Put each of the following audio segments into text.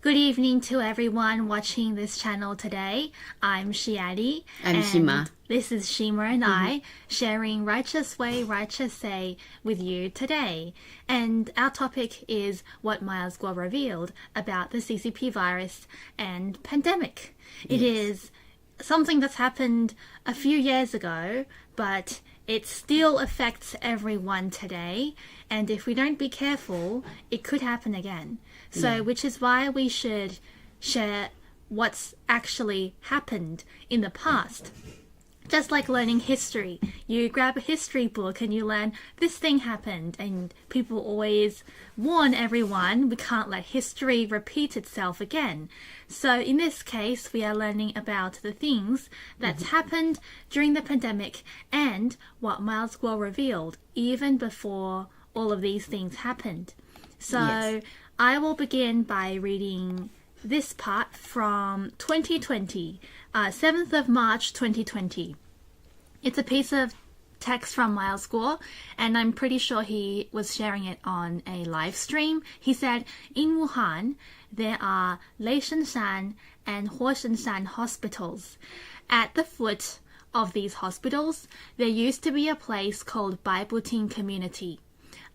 Good evening to everyone watching this channel today. I'm Shiadi. I'm Shima. This is Shima and I sharing Righteous Way, Righteous Say with you today. And our topic is what Miles Guo revealed about the CCP virus and pandemic. It is something that's happened a few years ago, but it still affects everyone today. And if we don't be careful, it could happen again. So, which is why we should share what's actually happened in the past. Just like learning history. You grab a history book and you learn this thing happened, and people always warn everyone we can't let history repeat itself again. So in this case, we are learning about the things that's happened during the pandemic and what Miles Guo revealed even before all of these things happened. So I will begin by reading this part from 2020, 7th of March 2020. It's a piece of text from Miles Guo, and I'm pretty sure he was sharing it on a live stream. He said, in Wuhan, there are Leishenshan and Huoshenshan hospitals. At the foot of these hospitals, there used to be a place called Baibuting Community.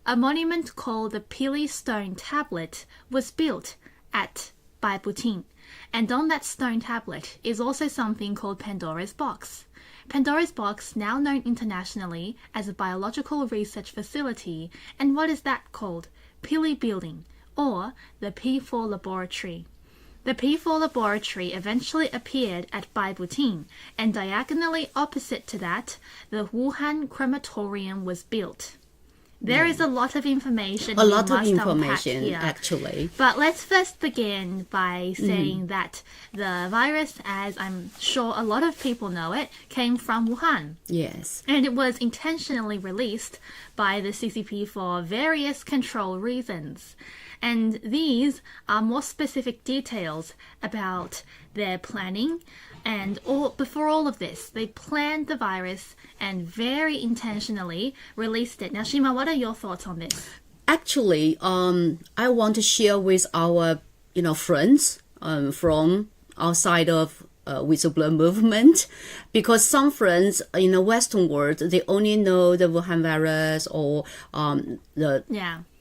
A monument called the Pili Stone Tablet was built at Baibuting, and on that stone tablet is also something called Pandora's Box. Pandora's Box, now known internationally as a biological research facility, and what is that called? Pili Building, or the P4 Laboratory. The P4 Laboratory eventually appeared at Baibuting, and diagonally opposite to that, the Wuhan Crematorium was built. There is a lot of information. Here. Actually. But let's first begin by saying that the virus, as I'm sure a lot of people know it, came from Wuhan. Yes. And it was intentionally released by the CCP for various control reasons. And these are more specific details about their planning. And before all of this, they planned the virus and very intentionally released it. Now, Shima, what are your thoughts on this? Actually, I want to share with our, friends from outside of whistleblower movement, because some friends in the Western world, they only know the Wuhan virus or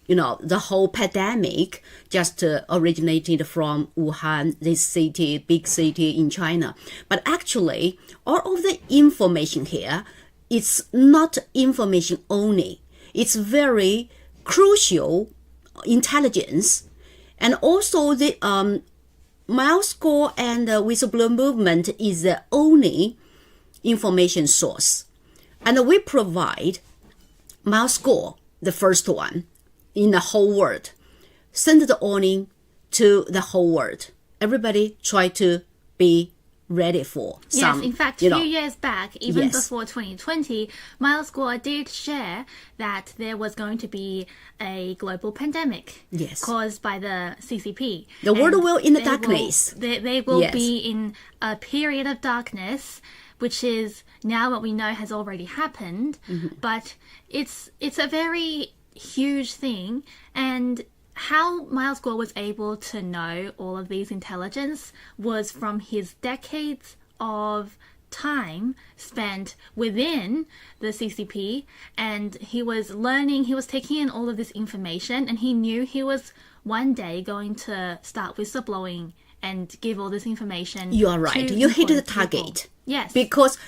the whole pandemic just originated from Wuhan, this city, big city in China. But actually, all of the information here, it's not information only. It's very crucial intelligence. And also the Miles Guo and the whistleblower movement is the only information source. And we provide Miles Guo, the first one, in the whole world, send the warning to the whole world. Everybody try to be ready for some. Yes, in fact, a few years back, even before 2020, Miles Guo did share that there was going to be a global pandemic caused by the CCP. The world will in the darkness. They will be in a period of darkness, which is now what we know has already happened. But it's a very huge thing, and how Miles Guo was able to know all of these intelligence was from his decades of time spent within the CCP, and he was learning, he was taking in all of this information, and he knew he was one day going to start whistleblowing and give all this information. You are right. You hit the target. People. Yes. Because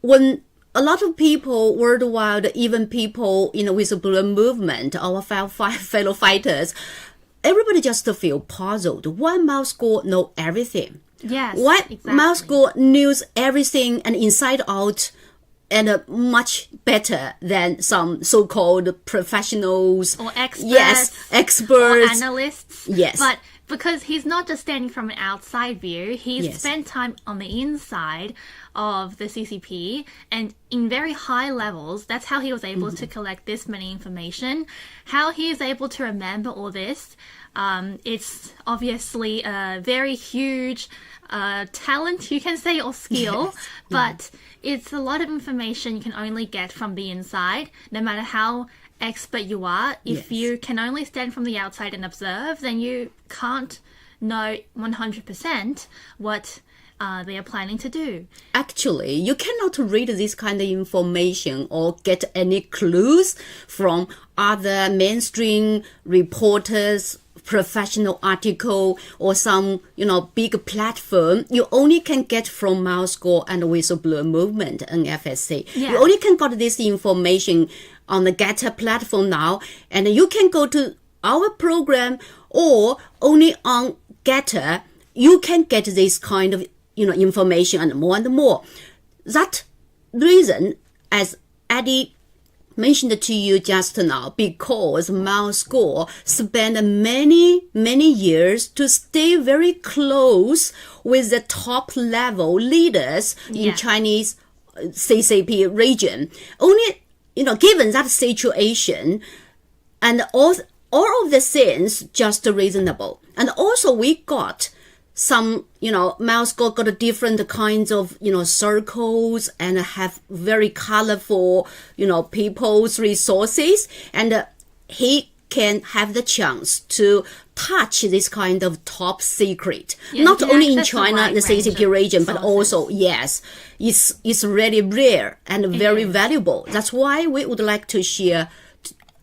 when a lot of people worldwide, even people in the whistleblower movement, our fellow fighters, everybody just feel puzzled. Why Miles Guo know everything? Yes, Why exactly. Miles Guo knows everything and inside out, and much better than some so-called professionals or experts. Yes, experts or analysts. Yes, but because he's not just standing from an outside view, he's spent time on the inside of the CCP, and in very high levels, that's how he was able to collect this many information. How he is able to remember all this, it's obviously a very huge talent, you can say, or skill, but it's a lot of information you can only get from the inside, no matter how expert you are. If you can only stand from the outside and observe, then you can't know 100% what they are planning to do. Actually, you cannot read this kind of information or get any clues from other mainstream reporters, professional article, or some, big platform. You only can get from Miles Guo and Whistleblower Movement, NFSC. Yeah. You only can get this information on the Getter platform now, and you can go to our program, or only on Getter, you can get this kind of information and more. That reason, as Eddie mentioned to you just now, because Miles Guo spent many years to stay very close with the top level leaders in Chinese CCP region. Only, given that situation, and all of the things just reasonable. And also we got some, Miles Guo got different kinds of, circles and have very colorful, people's resources. And he can have the chance to touch this kind of top secret. Not only in China, the CCP region, but also, it's really rare and very valuable. That's why we would like to share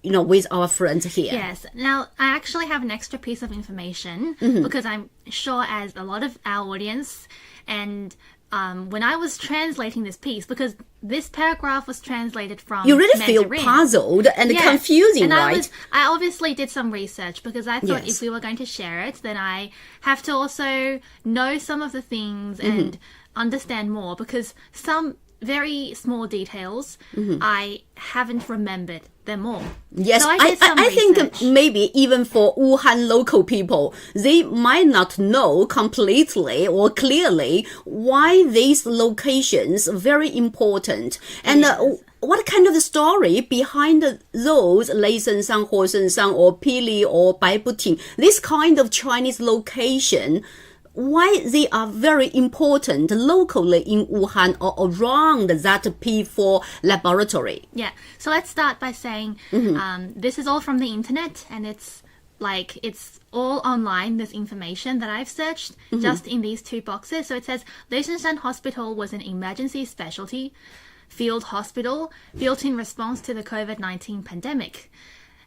with our friends here. Yes. Now, I actually have an extra piece of information because I'm sure as a lot of our audience, and when I was translating this piece, because this paragraph was translated from You really Mandarin. feel puzzled and confusing, and right? I obviously did some research because I thought Yes. if we were going to share it, then I have to also know some of the things and understand more, because some very small details I haven't remembered them all. Yes, so I think maybe even for Wuhan local people, they might not know completely or clearly why these locations are very important. And what kind of the story behind those Leisenshan, Hosenshan, or Pili, or Baibuting, this kind of Chinese location, why they are very important locally in Wuhan or around that P4 laboratory. Yeah, so let's start by saying this is all from the internet, and it's all online, this information that I've searched just in these two boxes. So it says Leisenshan Hospital was an emergency specialty field hospital built in response to the COVID-19 pandemic.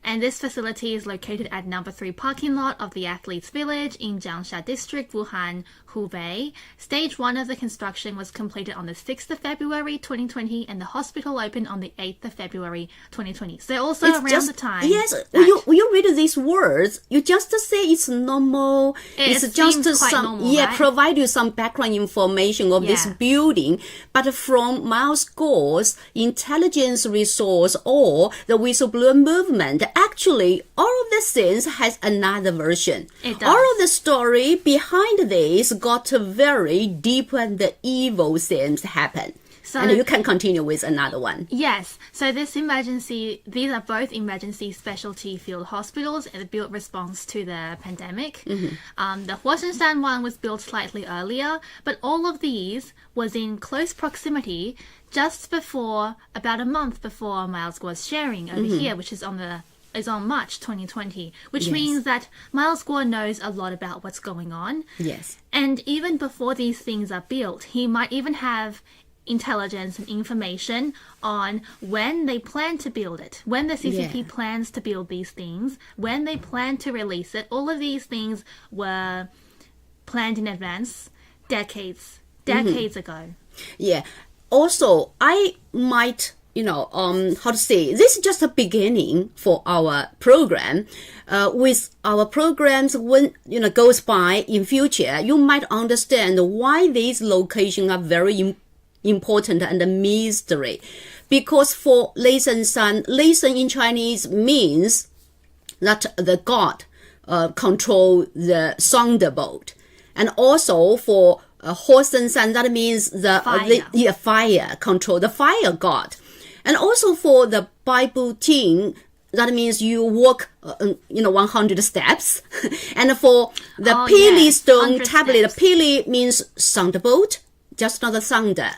And this facility is located at number 3 parking lot of the Athletes Village in Jiangsha District, Wuhan, Hubei. Stage 1 of the construction was completed on the 6th of February 2020, and the hospital opened on the 8th of February 2020. So also It's around just, the time. Yes, when you read these words, you just say it's normal. It It's just seems quite some normal, right? provide you some background information of this building. But from Miles Guo's intelligence resource or the whistleblower movement, actually all of the things has another version. It does. All of the story behind this got very deep and evil things happen. So, and you can continue with another one. Yes. So these are both emergency specialty field hospitals and built response to the pandemic. The Huasenshan one was built slightly earlier, but all of these was in close proximity just before, about a month before Miles was sharing over here, which is on March 2020, which means that Miles Guo knows a lot about what's going on. Yes. And even before these things are built, he might even have intelligence and information on when they plan to build it, when the CCP plans to build these things, when they plan to release it. All of these things were planned in advance decades ago. Yeah. Also, I might how to say, this is just a beginning for our program. With our programs, when, goes by in future, you might understand why these locations are very important and a mystery. Because for Leisenshan, Leisen in Chinese means that the god control the thunderbolt. And also for Hosenshan, that means the fire control, the fire god. And also for the Bible team, that means you walk, 100 steps. And for the Pili stone tablet, Pili means thunderbolt, just not the thunder.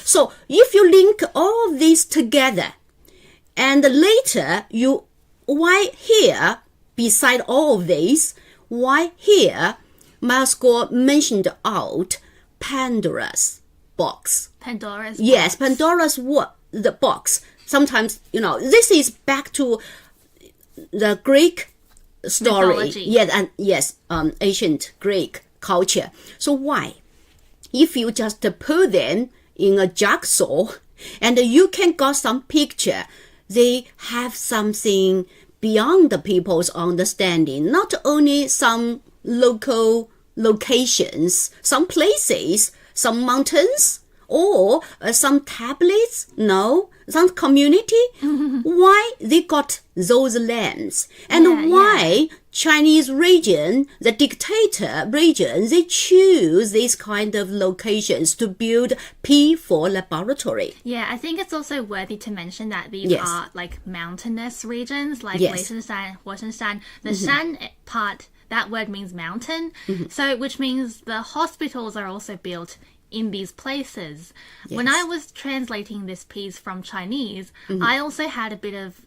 So if you link all of these together, and later why here, beside all of these, why here Miles Guo mentioned out Pandora's box. Pandora's Yes, box. Pandora's the box. Sometimes, this is back to the Greek story. Mythology. Yes, and yes, ancient Greek culture. So why? If you just put them in a jigsaw and you can got some picture, they have something beyond the people's understanding. Not only some local locations, some places, some mountains, or some tablets, no, some community. Why they got those lands, and why Chinese region, the dictator region, they choose these kind of locations to build P4 laboratory. Yeah, I think it's also worthy to mention that these are like mountainous regions, like Liechtenstein, Wolfenstein. The Shan part, that word means mountain, so which means the hospitals are also built in these places. When I was translating this piece from Chinese, I also had a bit of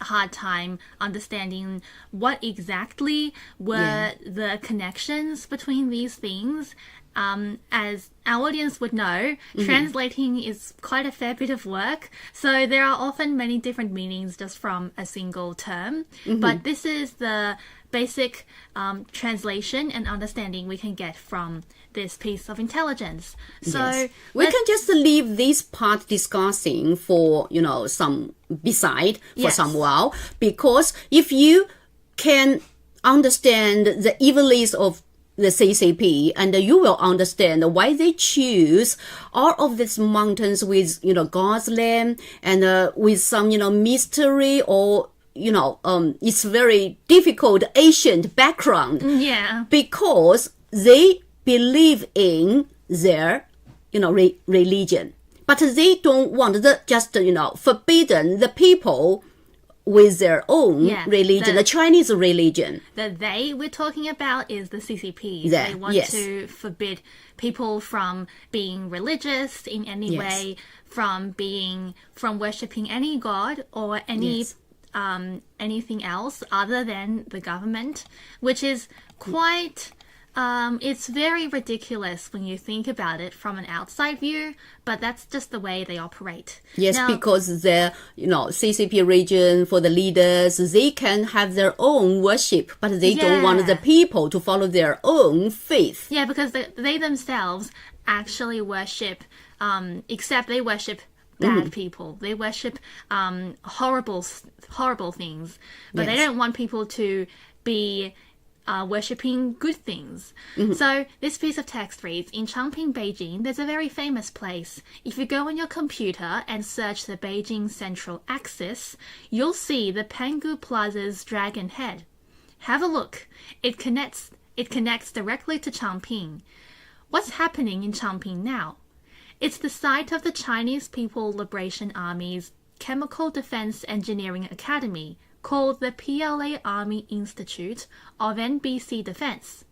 a hard time understanding what exactly were the connections between these things. As our audience would know, translating is quite a fair bit of work, so there are often many different meanings just from a single term. But this is the basic translation and understanding we can get from this piece of intelligence. So we can just leave this part discussing for some beside for some while, because if you can understand the evillage of the CCP, and you will understand why they choose all of these mountains with God's land and with some mystery, or it's very difficult ancient background. Because they believe in their religion, but they don't want just forbidden the people with their own religion, the Chinese religion. The they we're talking about is the CCP. They want to forbid people from being religious in any way, from worshipping any god or any anything else other than the government, which is quite it's very ridiculous when you think about it from an outside view, but that's just the way they operate. Yes, now, because the CCP region, for the leaders, they can have their own worship, but they don't want the people to follow their own faith. Yeah, because they themselves actually worship, except they worship bad people. They worship horrible things, but they don't want people to be worshipping good things. So this piece of text reads, in Changping, Beijing, there's a very famous place. If you go on your computer and search the Beijing Central Axis, you'll see the Pangu Plaza's dragon head. Have a look. It connects directly to Changping. What's happening in Changping now? It's the site of the Chinese People Liberation Army's Chemical Defense Engineering Academy, called the PLA Army Institute of NBC Defense.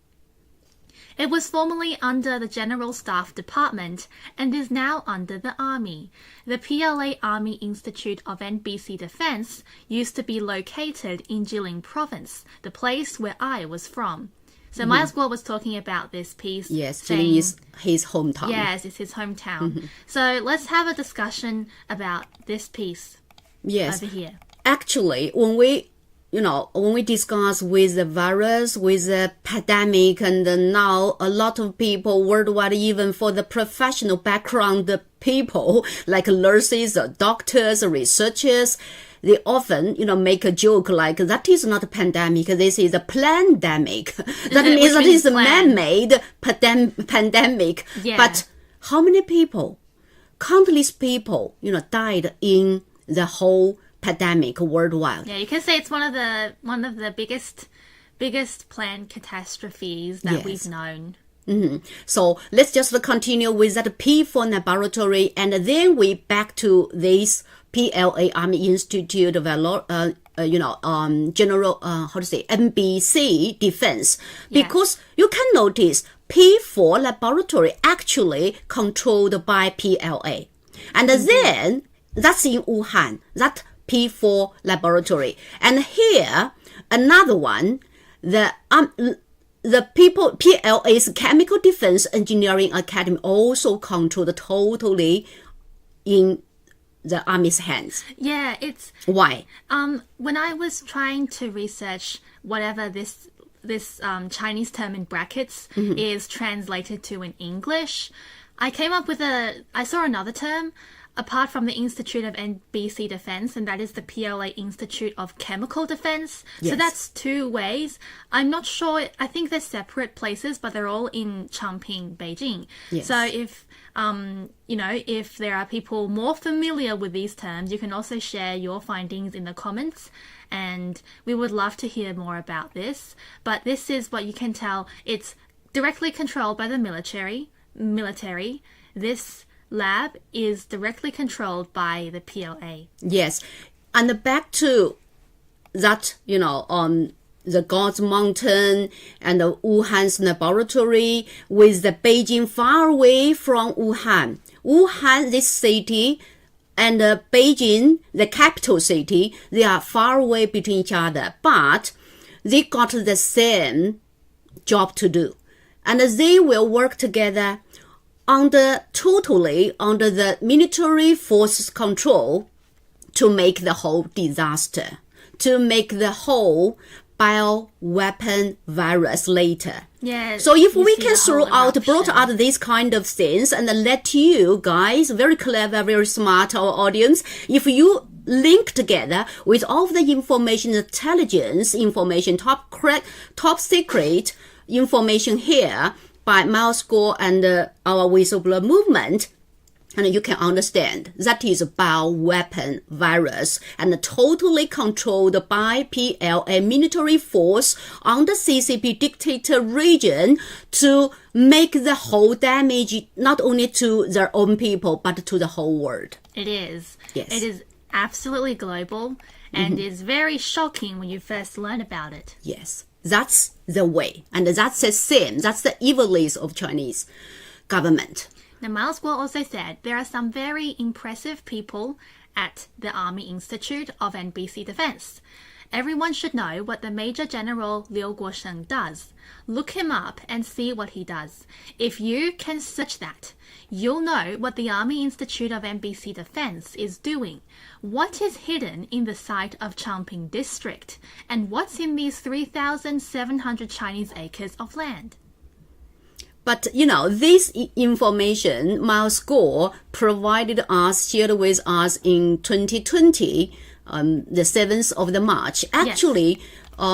It was formerly under the General Staff Department and is now under the Army. The PLA Army Institute of NBC Defense used to be located in Jilin Province, the place where I was from. So Miles Guo was talking about this piece. Yes, Jilin is his hometown. Yes, it's his hometown. So let's have a discussion about this piece over here. Actually, when we discuss with the virus, with the pandemic, and now a lot of people worldwide, even for the professional background people like nurses, doctors, researchers, they often, make a joke like, that is not a pandemic, this is a plandemic. That means that is a man-made pandemic. Yeah. But how many people, countless people, died in the whole pandemic worldwide? Yeah, you can say it's one of the biggest planned catastrophes that we've known. So let's just continue with that P4 laboratory, and then we back to this PLA Army Institute of General NBC Defense, because you can notice P4 laboratory actually controlled by PLA, and then that's in Wuhan, that P4 laboratory, and here another one, the the people, PLA's Chemical Defense Engineering Academy also controlled totally in the army's hands. Yeah, it's Why? when I was trying to research whatever this Chinese term in brackets is translated to in English, I came up with I saw another term apart from the Institute of NBC Defense, and that is the PLA Institute of Chemical Defense. Yes. So that's two ways. I'm not sure. I think they're separate places, but they're all in Chongqing, Beijing. Yes. So if if there are people more familiar with these terms, you can also share your findings in the comments, and we would love to hear more about this. But this is what you can tell. It's directly controlled by the military. This lab is directly controlled by the PLA. Yes. And back to that, on the God's Mountain and the Wuhan's laboratory with the Beijing far away from Wuhan. Wuhan, this city, and Beijing, the capital city, they are far away between each other, but they got the same job to do. And they will work together totally under the military forces control to make the whole disaster, to make the whole bioweapon virus later. Yeah. So if we can brought brought out these kind of things and let you guys, very clever, very smart, our audience, if you link together with all of the information, intelligence information, top secret information here by Miles Guo and our whistleblower movement, and you can understand that is a bioweapon virus and totally controlled by PLA military force on the CCP dictator region to make the whole damage not only to their own people but to the whole world. It is. Yes. It is absolutely global and is very shocking when you first learn about it. Yes, that's the way, and that's the same. That's the evilness of Chinese government. Now, Miles Guo also said there are some very impressive people at the Army Institute of NBC Defense. Everyone should know what the Major General Liu Guosheng does. Look him up and see what he does. If you can search that, you'll know what the Army Institute of NBC Defense is doing. What is hidden in the site of Changping District? And what's in these 3,700 Chinese acres of land? But, this information Miles Guo provided us, shared with us in 2020, the 7th of the March, actually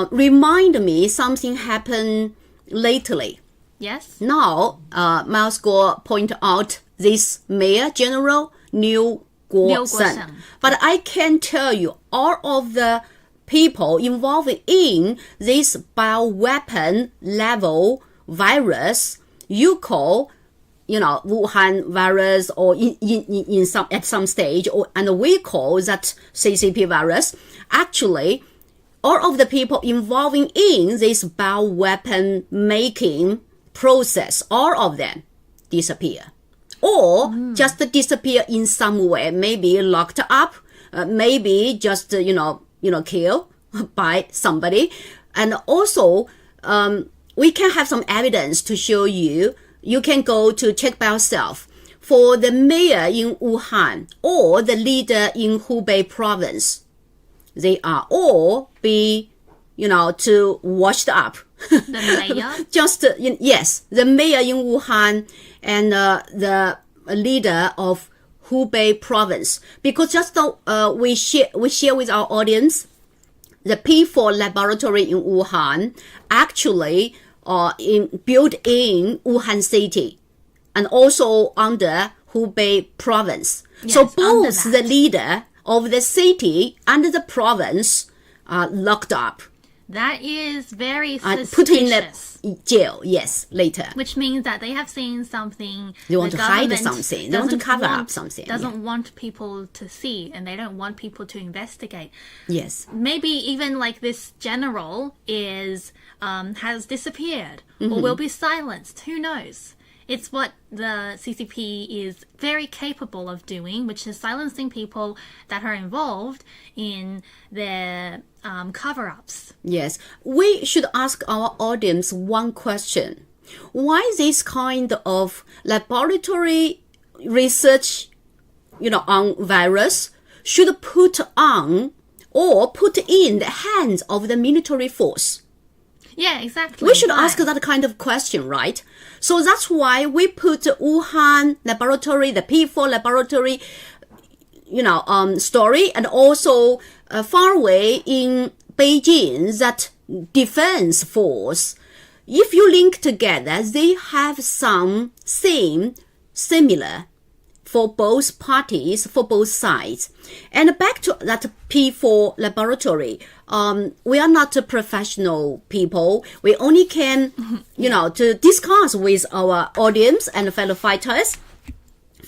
remind me something happened lately. Yes? Now, Miles Guo point out this Mayor General Liu Guosheng. But I can tell you, all of the people involved in this bioweapon level virus, you call, Wuhan virus, or in some at some stage, and we call that CCP virus. Actually, all of the people involving in this bioweapon making process, all of them disappear, or just disappear in some way. Maybe locked up, maybe just killed by somebody, and also we can have some evidence to show you. You can go to check by yourself. For the mayor in Wuhan or the leader in Hubei province, they are all to washed up. The mayor? Yes, the mayor in Wuhan and the leader of Hubei province. Because we share with our audience, the P4 laboratory in Wuhan actually built in Wuhan city and also under Hubei province. Yes, so both the leader of the city and the province are locked up. That is very suspicious. Put in the jail, yes, later. Which means that they have seen something. They want to hide something. They want to cover up something. Doesn't want people to see, and they don't want people to investigate. Yes. Maybe even like this general has disappeared or will be silenced. Who knows? It's what the CCP is very capable of doing, which is silencing people that are involved in their cover-ups. Yes, we should ask our audience one question. Why this kind of laboratory research, on virus should put on or put in the hands of the military force? Yeah, exactly. We should Why? ask that kind of question, right? So that's why we put Wuhan laboratory, the P4 laboratory, story, and also far away in Beijing, that defense force. If you link together, they have some theme similar for both parties, for both sides. And back to that P4 laboratory, we are not professional people. We only can, to discuss with our audience and fellow fighters.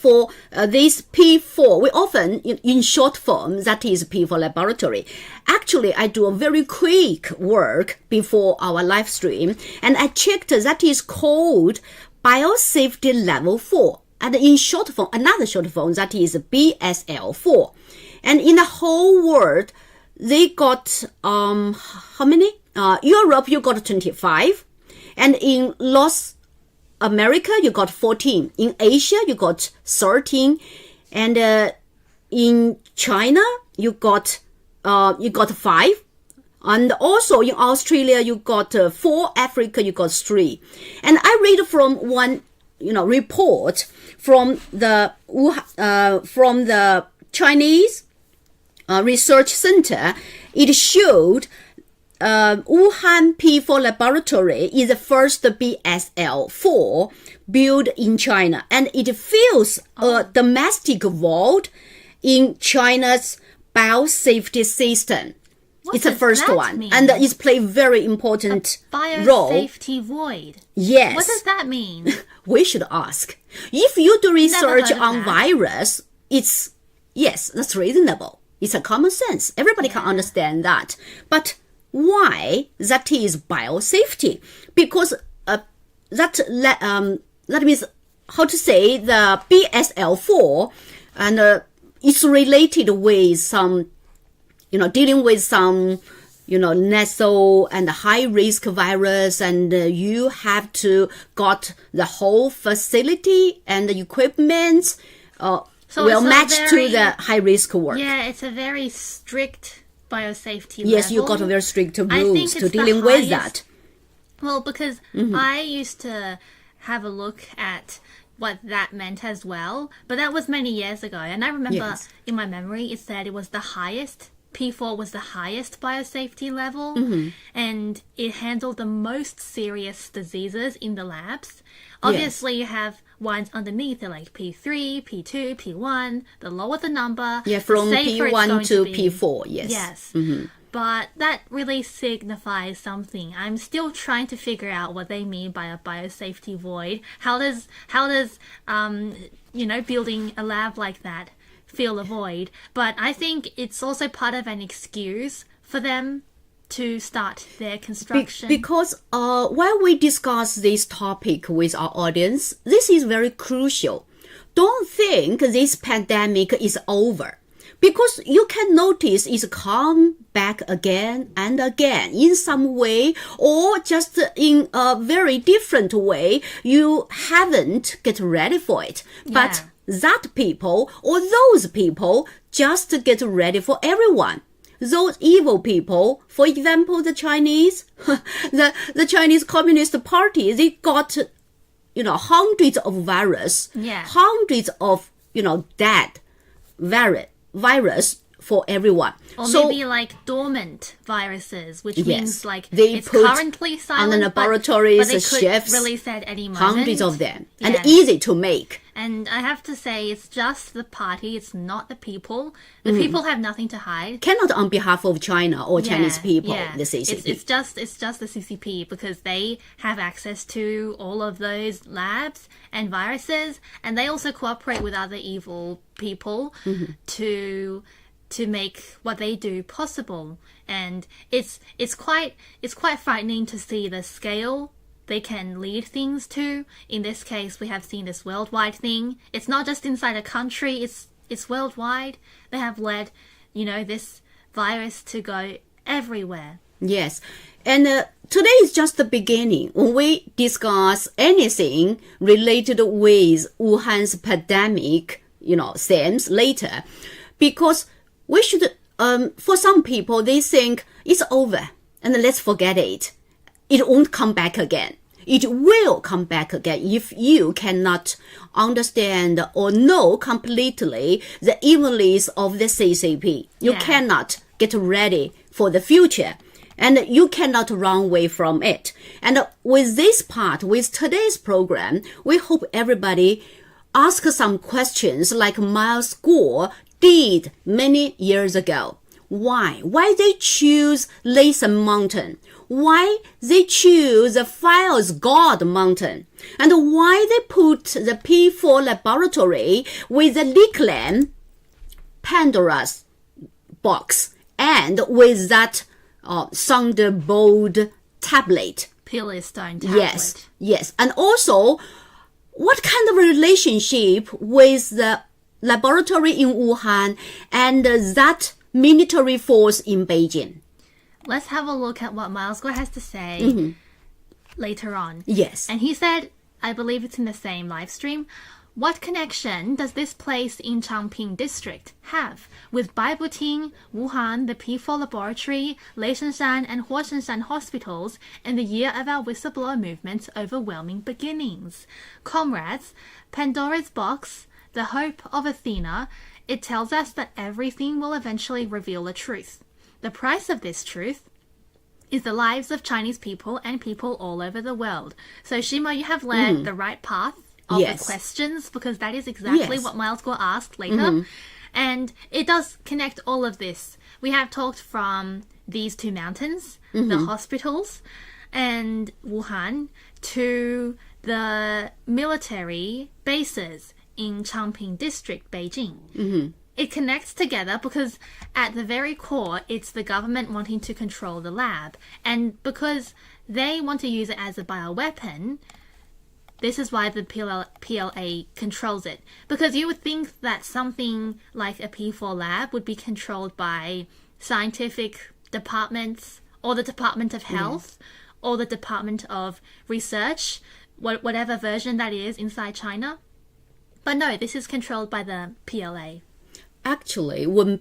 For this P4, we often, in short form, that is P4 laboratory. Actually, I do a very quick work before our live stream, and I checked that is called Biosafety Level 4. And in short form, another short form, that is BSL4. And in the whole world, they got, how many? Europe, you got 25. And in North America, you got 14. In Asia, you got 13. And in China, you got 5. And also in Australia, you got 4. Africa, you got 3. And I read from one, report from the Chinese research center. It showed Wuhan P4 laboratory is the first BSL4 built in China, and it fills a domestic void in China's biosafety system. It's the first one, mean? and it's play very important role. Biosafety void. Yes. What does that mean? We should ask. If you do research heard of on that. virus, that's reasonable. It's a common sense. Everybody can understand that. But why that is biosafety? Because that means, how to say, the BSL4, and it's related with some, dealing with some, nasal and high risk virus, and you have to got the whole facility and the equipment will match to the high risk work. Yeah, it's a very strict biosafety Yes, level. you got a very strict I think rules to it's the dealing with highest- that. Well, because I used to have a look at what that meant as well, but that was many years ago, and I remember Yes. in my memory it said it was the highest. P4 was the highest biosafety level, and it handled the most serious diseases in the labs. Obviously, you have ones underneath, they're like P3, P2, P1. The lower the number, Yeah, from the safer it's P1 going to be. P4, yes. Yes. But that really signifies something. I'm still trying to figure out what they mean by a biosafety void. How does building a lab like that fill a void? But I think it's also part of an excuse for them to start their construction. Because while we discuss this topic with our audience, this is very crucial. Don't think this pandemic is over, because you can notice it's come back again and again in some way, or just in a very different way. You haven't get ready for it. But that people or those people just get ready for everyone. Those evil people, for example, the Chinese, the Chinese Communist Party, they got, hundreds of virus, hundreds of, dead virus for everyone. Or so, maybe like dormant viruses, which Yes, means like they it's put currently silent, on the laboratories, but they could chefs, release at any moment. hundreds of them, and Yes. easy to make. And I have to say, it's just the party, it's not the people. The people have nothing to hide. Cannot on behalf of China or Chinese people, the CCP. It's just the CCP, because they have access to all of those labs and viruses, and they also cooperate with other evil people to make what they do possible. And it's quite frightening to see the scale they can lead things to. In this case, we have seen this worldwide thing. It's not just inside a country, it's worldwide. They have led, this virus to go everywhere. Yes. And today is just the beginning. When we discuss anything related with Wuhan's pandemic, themes later, because we should, for some people, they think it's over and let's forget it. It won't come back again. It will come back again if you cannot understand or know completely the evilness of the CCP. You cannot get ready for the future. And you cannot run away from it. And with this part, with today's program, we hope everybody ask some questions like Miles Guo did many years ago. Why? Why they choose Laysan Mountain? Why they choose the Fire's God Mountain? And why they put the P4 laboratory with the nickname Pandora's box and with that Thunderbolt tablet. Pillar stone tablet. Yes. And also, what kind of relationship with the laboratory in Wuhan and that military force in Beijing? Let's have a look at what Miles Guo has to say later on. Yes. And he said, I believe it's in the same live stream, what connection does this place in Changping district have with Baibuting, Wuhan, the P4 laboratory, Leishanshan and Huoshanshan hospitals, and the year of our whistleblower movement's overwhelming beginnings? Comrades, Pandora's box, the hope of Athena, it tells us that everything will eventually reveal the truth. The price of this truth is the lives of Chinese people and people all over the world. So, Shima, you have led the right path of the questions, because that is exactly what Miles Guo asked later. And it does connect all of this. We have talked from these two mountains, the hospitals, and Wuhan, to the military bases in Changping district, Beijing. It connects together because at the very core, it's the government wanting to control the lab. And because they want to use it as a bioweapon, this is why the PLA controls it. Because you would think that something like a P4 lab would be controlled by scientific departments, or the Department of Health, or the Department of Research, whatever version that is inside China. But no, this is controlled by the PLA. Actually, when,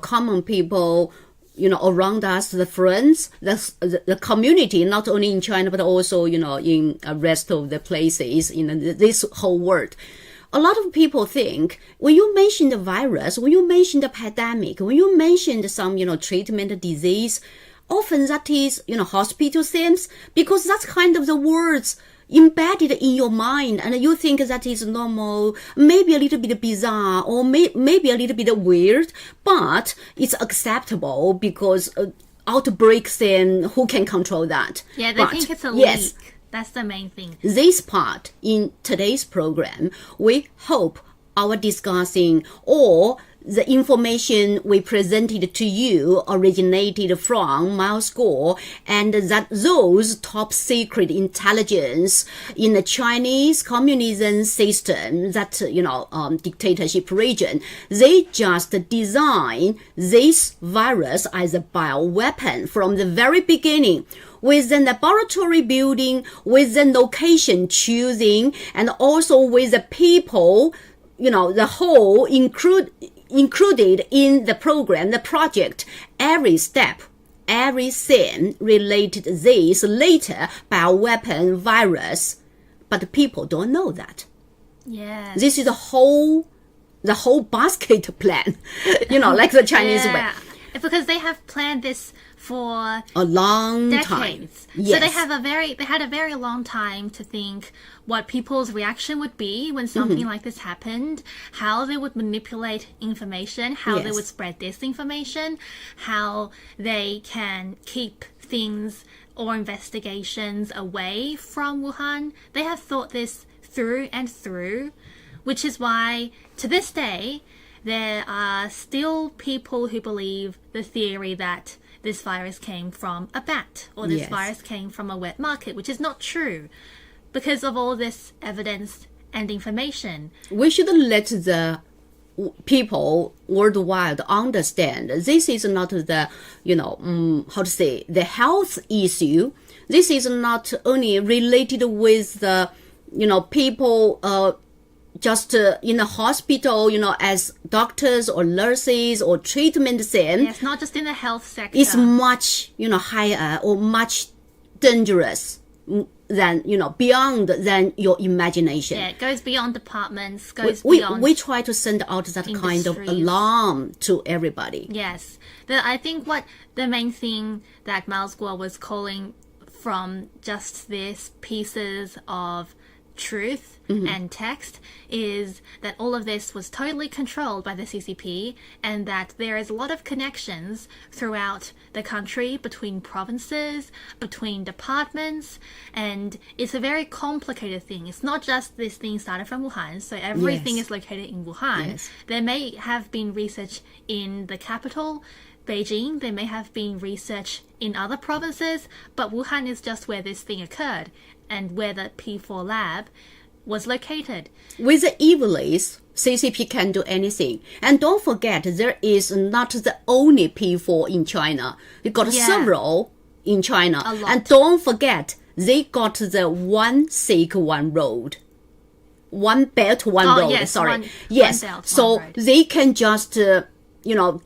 common people, around us, the friends, the community, not only in China, but also, in the rest of the places in this whole world, a lot of people think when you mention the virus, when you mention the pandemic, when you mention some, treatment disease, often that is, hospital themes, because that's kind of the words embedded in your mind, and you think that is normal, maybe a little bit bizarre, or maybe a little bit weird, but it's acceptable because outbreaks, then who can control that? Yeah, they think it's a leak. That's the main thing. This part in today's program, we hope our discussing or the information we presented to you originated from Miles Guo, and that those top secret intelligence in the Chinese communism system, that, dictatorship region, they just design this virus as a bioweapon from the very beginning, with the laboratory building, with the location choosing, and also with the people, the whole included in the program, the project, every step, everything related to this later bioweapon virus. But people don't know that. Yes. This is the whole basket plan, like the Chinese way. Because they have planned this for a long decades. Time. Yes. So they had a very long time to think what people's reaction would be when something like this happened, how they would manipulate information, how they would spread disinformation, how they can keep things or investigations away from Wuhan. They have thought this through and through, which is why to this day there are still people who believe the theory that this virus came from a bat or this Yes. virus came from a wet market, which is not true because of all this evidence and information. We should let the people worldwide understand this is not the, how to say, the health issue. This is not only related with the, people just in the hospital, as doctors or nurses or treat medicine. Yes, not just in the health sector. It's much, higher or much dangerous than, beyond than your imagination. Yeah, it goes beyond departments, goes we beyond... try to send out that kind of industries. alarm to everybody. Yes. I think what the main thing that Miles Guo was calling from just these pieces of truth and text is that all of this was totally controlled by the CCP, and that there is a lot of connections throughout the country between provinces, between departments, and it's a very complicated thing. It's not just this thing started from Wuhan, so everything Yes. is located in Wuhan. Yes. There may have been research in the capital, Beijing. There may have been research in other provinces, but Wuhan is just where this thing occurred and where the P4 lab was located. With the evilies, CCP can do anything. And don't forget, there is not the only P4 in China. They got Yeah. several in China. A lot. And don't forget, they got the one Silk, one road. One belt, one road. Yes, Sorry. one yes. belt, so one road. they can just,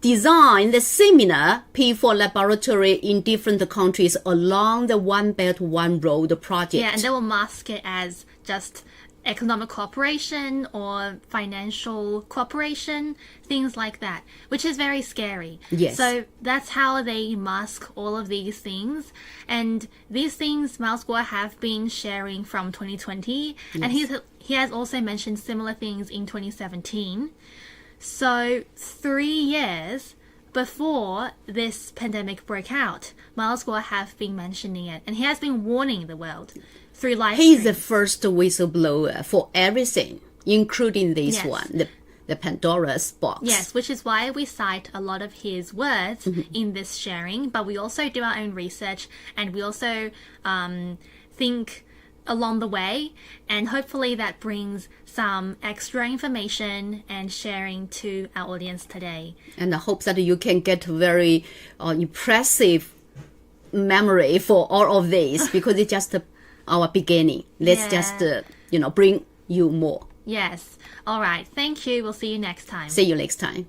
design the similar P4 laboratory in different countries along the one belt, one road project. Yeah, and they will mask it as just economic cooperation or financial cooperation, things like that, which is very scary. Yes. So that's how they mask all of these things. And these things Miles Guo have been sharing from 2020, and he has also mentioned similar things in 2017. So 3 years before this pandemic broke out, Miles Guo have been mentioning it, and he has been warning the world through live He's the streams. first whistleblower for everything, including this Yes. one, the Pandora's box. Yes, which is why we cite a lot of his words in this sharing, but we also do our own research, and we also think along the way, and hopefully that brings some extra information and sharing to our audience today. And I hope that you can get very impressive memory for all of this because it's just our beginning. Let's just, bring you more. Yes. All right. Thank you. We'll see you next time. See you next time.